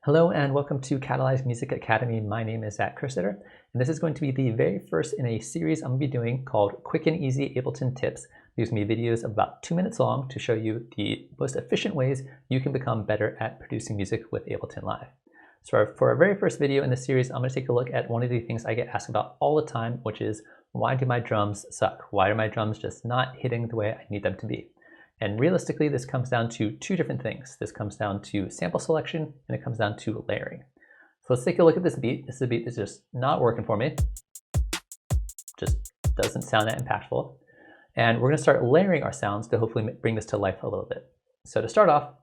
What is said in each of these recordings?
Hello and welcome to Cataylze Music Academy. My name is Zaak Kerstetter, and this is going to be the very first in a series I'm going to be doing called Quick and Easy Ableton Tips. These are going to be videos of about 2 minutes long to show you the most efficient ways you can become better at producing music with Ableton Live. So for our very first video in this series, I'm going to take a look at one of the things I get asked about all the time, which is why do my drums suck? Why are my drums just not hitting the way I need them to be? And realistically, this comes down to two different things. This comes down to sample selection and it comes down to layering. So let's take a look at this beat. This is a beat that's just not working for me. Just doesn't sound that impactful. And we're going to start layering our sounds to hopefully bring this to life a little bit. So to start off,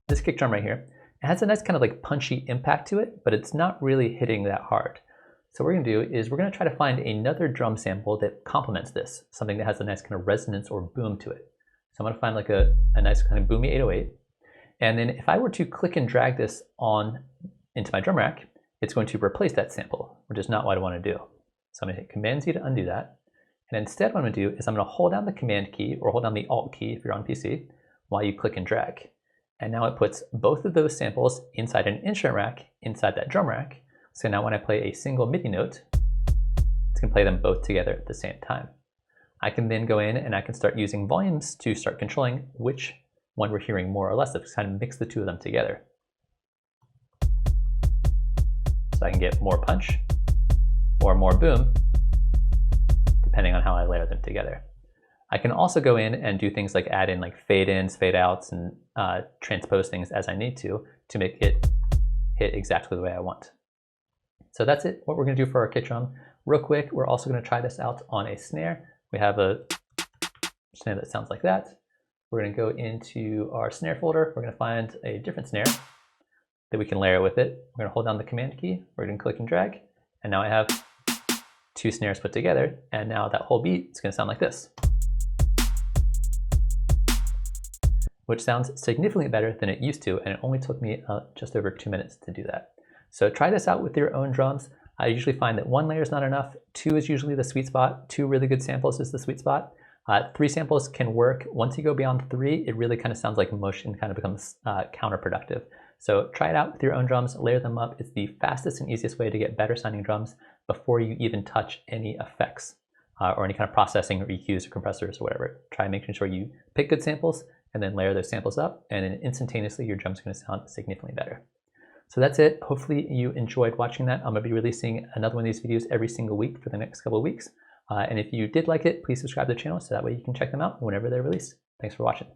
this kick drum right here, it has a nice kind of like punchy impact to it, but it's not really hitting that hard. So what we're going to do is we're going to try to find another drum sample that complements this, something that has a nice kind of resonance or boom to it. So I'm going to find like a nice kind of boomy 808. And then if I were to click and drag this on into my drum rack, it's going to replace that sample, which is not what I want to do. So I'm going to hit Command-Z to undo that. And instead what I'm going to do is I'm going to hold down the Command key or hold down the Alt key if you're on PC while you click and drag. And now it puts both of those samples inside an instrument rack inside that drum rack. So now when I play a single MIDI note, it's going to play them both together at the same time. I can then go in and I can start using volumes to start controlling which one we're hearing more or less. To kind of mix the two of them together. So I can get more punch or more boom, depending on how I layer them together. I can also go in and do things like add in like fade ins, fade outs, and transpose things as I need to make it hit exactly the way I want. So that's it, what we're going to do for our kick drum. Real quick, we're also going to try this out on a snare. We have a snare that sounds like that. We're going to go into our snare folder. We're going to find a different snare that we can layer with it. We're going to hold down the Command key. We're going to click and drag. And now I have two snares put together. And now that whole beat is going to sound like this, which sounds significantly better than it used to. And it only took me just over 2 minutes to do that. So try this out with your own drums. I usually find that 1 layer is not enough. 2 is usually the sweet spot. 2 really good samples is the sweet spot. 3 samples can work. Once you go beyond 3, it really kind of sounds like motion kind of becomes counterproductive. So try it out with your own drums, layer them up. It's the fastest and easiest way to get better sounding drums before you even touch any effects or any kind of processing or EQs or compressors or whatever. Try making sure you pick good samples and then layer those samples up, and then instantaneously your drum's going to sound significantly better. So that's it. Hopefully you enjoyed watching that. I'm going to be releasing another one of these videos every single week for the next couple of weeks. And if you did like it, please subscribe to the channel so that way you can check them out whenever they're released. Thanks for watching.